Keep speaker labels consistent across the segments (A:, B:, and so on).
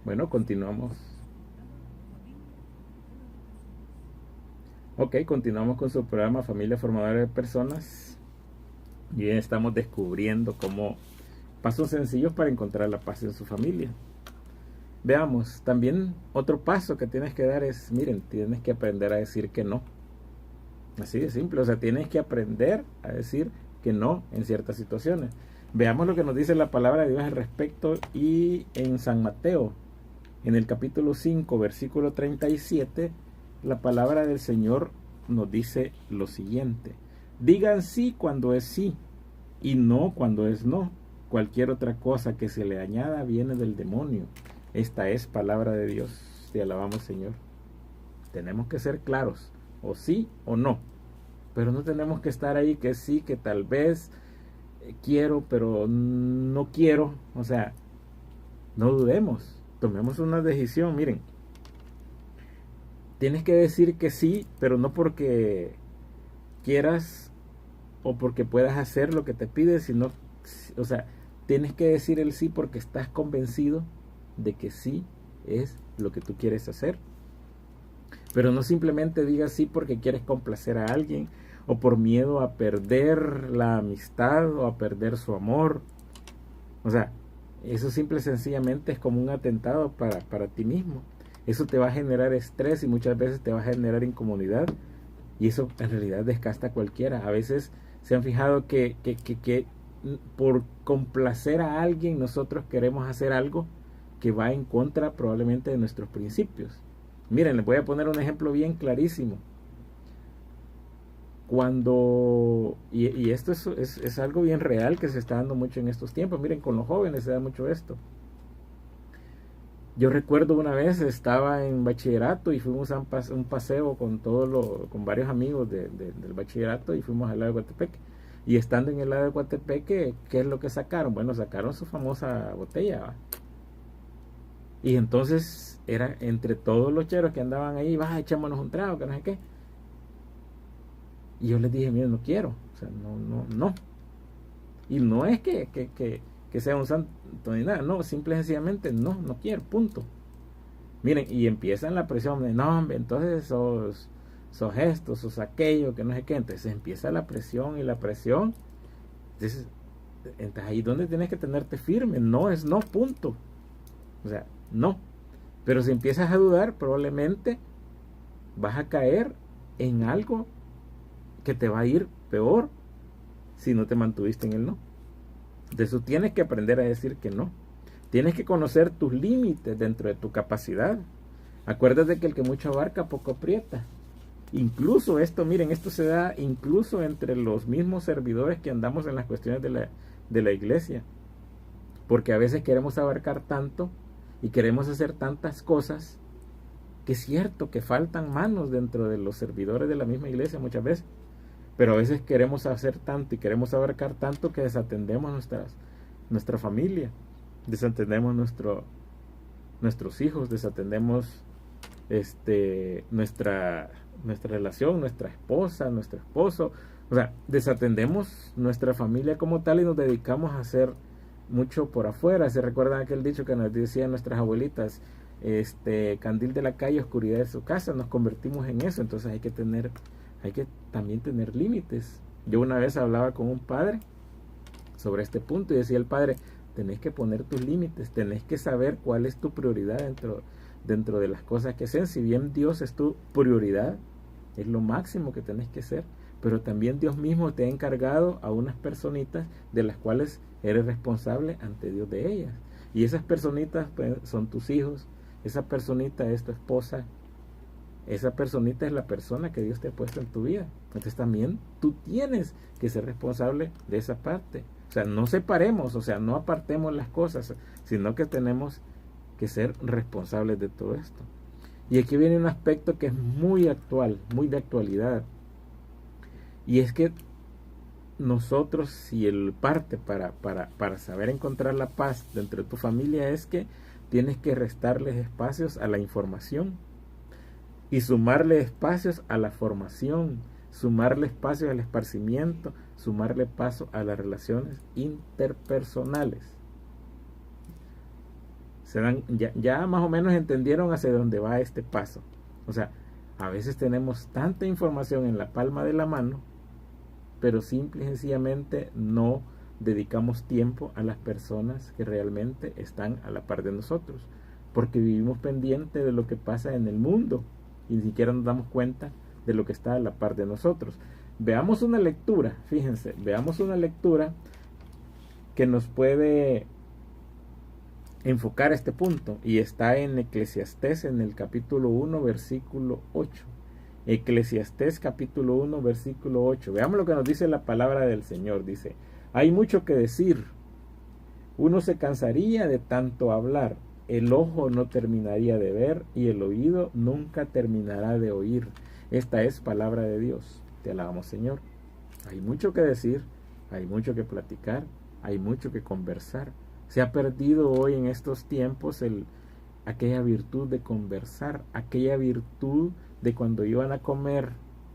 A: Bueno, continuamos. Ok, continuamos con su programa Familia Formadora de Personas. Y bien, estamos descubriendo cómo pasos sencillos para encontrar la paz en su familia. Veamos, también otro paso que tienes que dar es, miren, tienes que aprender a decir que no. Así de simple, o sea, tienes que aprender a decir que no en ciertas situaciones. Veamos lo que nos dice la palabra de Dios al respecto y en San Mateo, en el capítulo 5, versículo 37, la palabra del Señor nos dice lo siguiente: digan sí cuando es sí y no cuando es no. Cualquier otra cosa que se le añada viene del demonio. Esta es palabra de Dios. Te alabamos, Señor. Tenemos que ser claros, o sí o no. Pero no tenemos que estar ahí que sí, que tal vez quiero, pero no quiero. O sea, no dudemos. Tomemos una decisión. Miren, tienes que decir que sí, pero no porque quieras o porque puedas hacer lo que te pide, sino, o sea, tienes que decir el sí porque estás convencido de que sí es lo que tú quieres hacer. Pero no simplemente digas sí porque quieres complacer a alguien o por miedo a perder la amistad o a perder su amor. O sea, eso simple y sencillamente es como un atentado para ti mismo. Eso te va a generar estrés y muchas veces te va a generar incomodidad. Y eso en realidad desgasta a cualquiera. A veces se han fijado que por complacer a alguien nosotros queremos hacer algo que va en contra probablemente de nuestros principios. Miren, les voy a poner un ejemplo bien clarísimo. Y esto es algo bien real que se está dando mucho en estos tiempos. Miren, con los jóvenes se da mucho esto. Yo recuerdo una vez estaba en bachillerato y fuimos a un paseo con varios amigos del bachillerato y fuimos al lago de Coatepeque. Y estando en el lago de Coatepeque, ¿qué es lo que sacaron? Bueno, sacaron su famosa botella, ¿va? Y entonces era entre todos los cheros que andaban ahí, va, echémonos un trago, que no sé qué. Y yo les dije, mira, no quiero, o sea, no, no, no. Y no es que sea un santo ni nada, no, simple y sencillamente no, no quiero, punto. Miren, y empiezan la presión de, no, hombre, entonces sos esto, sos aquello, que no sé qué. Entonces empieza la presión y la presión. Entonces ahí donde tienes que tenerte firme, no es no, punto. O sea, no. Pero si empiezas a dudar, probablemente vas a caer en algo que te va a ir peor si no te mantuviste en el no. De eso tienes que aprender a decir que no. Tienes que conocer tus límites dentro de tu capacidad. Acuérdate que el que mucho abarca, poco aprieta. Incluso esto, miren, esto se da incluso entre los mismos servidores que andamos en las cuestiones de la iglesia. Porque a veces queremos abarcar tanto y queremos hacer tantas cosas que es cierto que faltan manos dentro de los servidores de la misma iglesia muchas veces. Pero a veces queremos hacer tanto y queremos abarcar tanto que desatendemos nuestra familia, desatendemos nuestros hijos, desatendemos nuestra relación, nuestra esposa, nuestro esposo. O sea, desatendemos nuestra familia como tal y nos dedicamos a hacer mucho por afuera. Se recuerdan aquel dicho que nos decían nuestras abuelitas, candil de la calle, oscuridad de su casa. Nos convertimos en eso. Entonces hay que también tener límites. Yo una vez hablaba con un padre sobre este punto y decía el padre, tenés que poner tus límites, tenés que saber cuál es tu prioridad dentro de las cosas que sean. Si bien Dios es tu prioridad, es lo máximo que tenés que ser, pero también Dios mismo te ha encargado a unas personitas de las cuales eres responsable ante Dios de ellas. Y esas personitas pues, son tus hijos, esa personita es tu esposa, esa personita es la persona que Dios te ha puesto en tu vida. Entonces también tú tienes que ser responsable de esa parte. O sea, no separemos, o sea, no apartemos las cosas, sino que tenemos que ser responsables de todo esto. Y aquí viene un aspecto que es muy actual, muy de actualidad. Y es que nosotros, si el parte para saber encontrar la paz dentro de tu familia es que tienes que restarles espacios a la información y sumarle espacios a la formación, sumarle espacios al esparcimiento, sumarle paso a las relaciones interpersonales. ya más o menos entendieron hacia dónde va este paso. O sea, a veces tenemos tanta información en la palma de la mano, pero simple y sencillamente no dedicamos tiempo a las personas que realmente están a la par de nosotros, porque vivimos pendiente de lo que pasa en el mundo y ni siquiera nos damos cuenta de lo que está a la par de nosotros. Veamos una lectura, fíjense, veamos una lectura que nos puede enfocar este punto, y está en Eclesiastés, en el capítulo 1 versículo 8. Eclesiastés capítulo 1 versículo 8. Veamos lo que nos dice la palabra del Señor. Dice: hay mucho que decir, uno se cansaría de tanto hablar, el ojo no terminaría de ver y el oído nunca terminará de oír. Esta es palabra de Dios. Te alabamos, Señor. Hay mucho que decir, hay mucho que platicar, hay mucho que conversar. Se ha perdido hoy en estos tiempos aquella virtud de conversar, aquella virtud de cuando iban a comer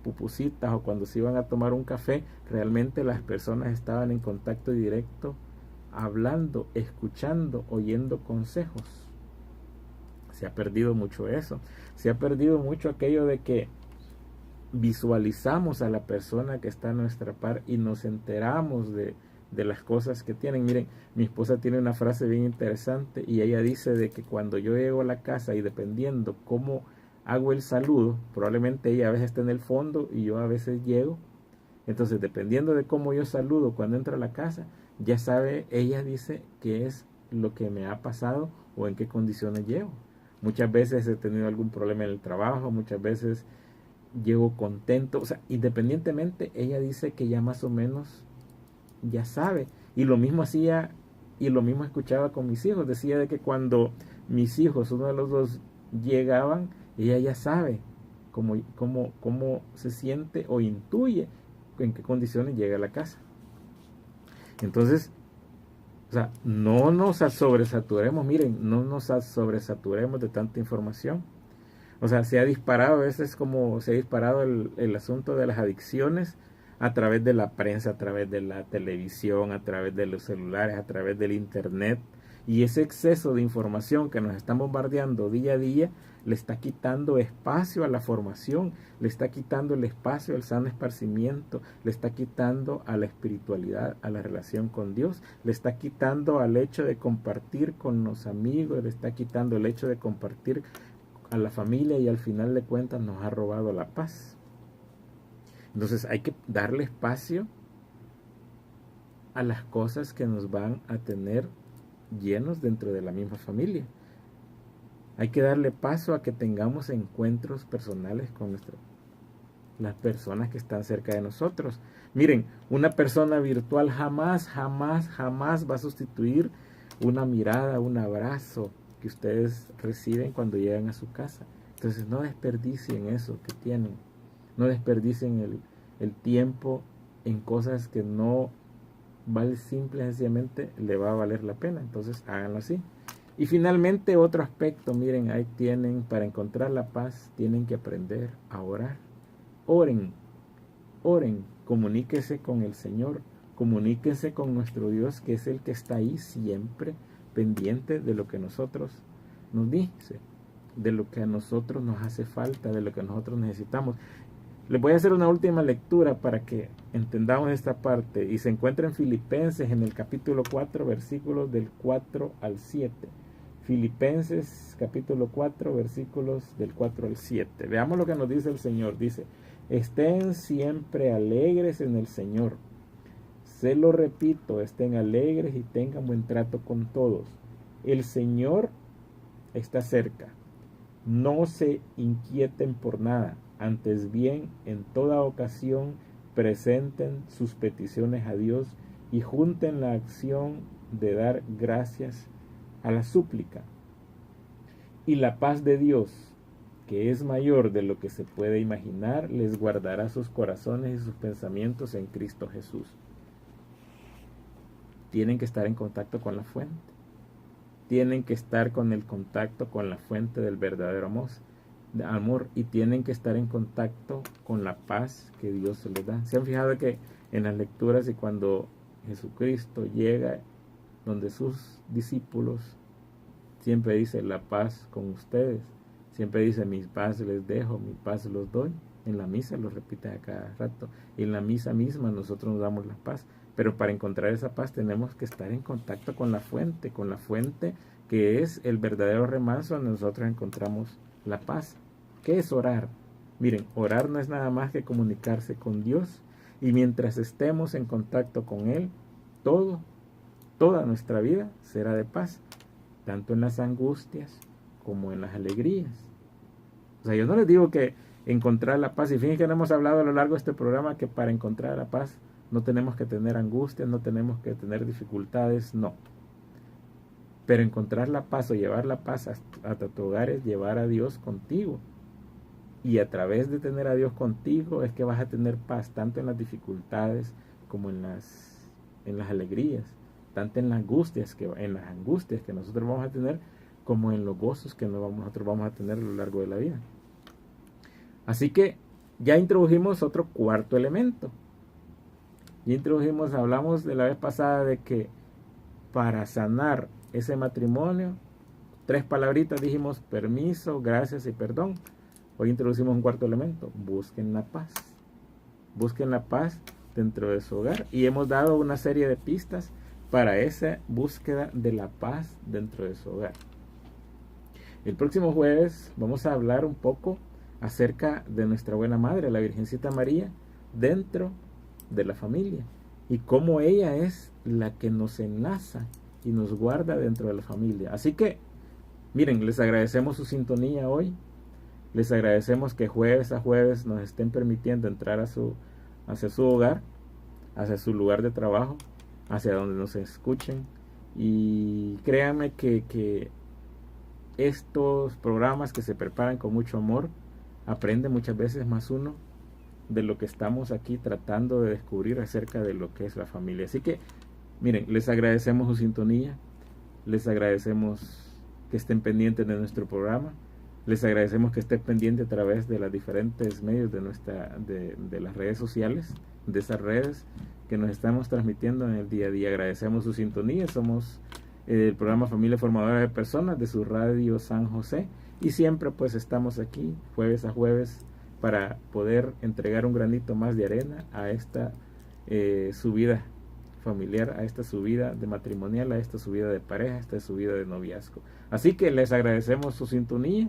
A: pupusitas o cuando se iban a tomar un café, realmente las personas estaban en contacto directo, hablando, escuchando, oyendo consejos. Se ha perdido mucho eso. Se ha perdido mucho aquello de que visualizamos a la persona que está a nuestra par y nos enteramos de las cosas que tienen. Miren, mi esposa tiene una frase bien interesante y ella dice de que cuando yo llego a la casa y dependiendo cómo hago el saludo, probablemente ella a veces está en el fondo y yo a veces llego, entonces dependiendo de cómo yo saludo cuando entro a la casa, ya sabe, ella dice qué es lo que me ha pasado o en qué condiciones llego. Muchas veces he tenido algún problema en el trabajo, muchas veces llego contento, o sea, independientemente, ella dice que ya más o menos ya sabe. Y lo mismo hacía, y lo mismo escuchaba con mis hijos. Decía de que cuando mis hijos, uno de los dos, llegaban, ella ya sabe cómo se siente o intuye en qué condiciones llega a la casa. Entonces, o sea, no nos sobresaturemos, miren, no nos sobresaturemos de tanta información. O sea, se ha disparado, a veces como se ha disparado el asunto de las adicciones a través de la prensa, a través de la televisión, a través de los celulares, a través del internet. Y ese exceso de información que nos están bombardeando día a día le está quitando espacio a la formación, le está quitando el espacio al sano esparcimiento, le está quitando a la espiritualidad, a la relación con Dios, le está quitando al hecho de compartir con los amigos, le está quitando el hecho de compartir a la familia, y al final de cuentas nos ha robado la paz. Entonces hay que darle espacio a las cosas que nos van a tener llenos dentro de la misma familia. Hay que darle paso a que tengamos encuentros personales con las personas que están cerca de nosotros. Miren, una persona virtual jamás va a sustituir una mirada, un abrazo que ustedes reciben cuando llegan a su casa. Entonces no desperdicien eso que tienen. No desperdicien el tiempo en cosas que no vale, simple y sencillamente le va a valer la pena. Entonces háganlo así. Y finalmente otro aspecto, miren, ahí tienen, para encontrar la paz, tienen que aprender a orar. Oren, comuníquese con el Señor, comuníquese con nuestro Dios, que es el que está ahí siempre pendiente de lo que nosotros nos dice, de lo que a nosotros nos hace falta, de lo que nosotros necesitamos. Les voy a hacer una última lectura para que entendamos esta parte, y se encuentra en Filipenses, en el capítulo 4, versículos del 4 al 7. Filipenses capítulo 4, versículos del 4 al 7. Veamos lo que nos dice el Señor. Dice: estén siempre alegres en el Señor. Se lo repito, estén alegres y tengan buen trato con todos. El Señor está cerca. No se inquieten por nada, antes bien, en toda ocasión, presenten sus peticiones a Dios y junten la acción de dar gracias a la súplica. Y la paz de Dios, que es mayor de lo que se puede imaginar, les guardará sus corazones y sus pensamientos en Cristo Jesús. Tienen que estar en contacto con la fuente. Tienen que estar con el contacto con la fuente del verdadero amor, y tienen que estar en contacto con la paz que Dios se les da. ¿Se han fijado que en las lecturas, y cuando Jesucristo llega donde sus discípulos, siempre dice la paz con ustedes, siempre dice mi paz les dejo, mi paz los doy. En la misa lo repite a cada rato, y en la misa misma nosotros nos damos la paz, pero para encontrar esa paz tenemos que estar en contacto con la fuente que es el verdadero remanso donde nosotros encontramos la paz. ¿Qué es orar? Miren, orar no es nada más que comunicarse con Dios, y mientras estemos en contacto con Él, toda nuestra vida será de paz, tanto en las angustias como en las alegrías. O sea, yo no les digo que encontrar la paz, y fíjense que no hemos hablado a lo largo de este programa que para encontrar la paz no tenemos que tener angustias, no tenemos que tener dificultades, no. Pero encontrar la paz o llevar la paz hasta tu hogar es llevar a Dios contigo. Y a través de tener a Dios contigo es que vas a tener paz, tanto en las dificultades como en las alegrías, tanto en las angustias que nosotros vamos a tener, como en los gozos que nosotros vamos a tener a lo largo de la vida. Así que ya introdujimos otro cuarto elemento. Hablamos de la vez pasada de que para sanar ese matrimonio, 3 palabritas dijimos: permiso, gracias y perdón. Hoy introducimos un cuarto elemento: busquen la paz. Busquen la paz dentro de su hogar, y hemos dado una serie de pistas para esa búsqueda de la paz dentro de su hogar. El próximo jueves vamos a hablar un poco acerca de nuestra buena madre, la Virgencita María, dentro de la familia, y cómo ella es la que nos enlaza y nos guarda dentro de la familia. Así que, miren, les agradecemos su sintonía hoy. Les agradecemos que jueves a jueves nos estén permitiendo entrar hacia su hogar, hacia su lugar de trabajo, hacia donde nos escuchen. Y créanme que estos programas que se preparan con mucho amor, aprende muchas veces más uno de lo que estamos aquí tratando de descubrir acerca de lo que es la familia. Así que, miren, les agradecemos su sintonía, les agradecemos que estén pendientes de nuestro programa, les agradecemos que estén pendientes a través de los diferentes medios de las redes sociales, de esas redes que nos estamos transmitiendo en el día a día. Agradecemos su sintonía. Somos el programa Familia Formadora de Personas de su radio San José, y siempre pues estamos aquí jueves a jueves para poder entregar un granito más de arena a esta subida familiar, a esta subida de matrimonial, a esta subida de pareja, a esta subida de noviazgo. Así que les agradecemos su sintonía.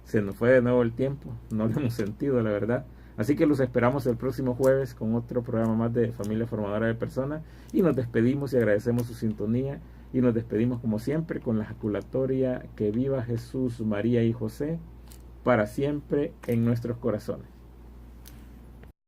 A: Se nos fue de nuevo el tiempo, no lo hemos sentido, la verdad. Así que los esperamos el próximo jueves con otro programa más de Familia Formadora de Personas, y nos despedimos y agradecemos su sintonía, y nos despedimos como siempre con la ejaculatoria: que viva Jesús, María y José para siempre en nuestros corazones.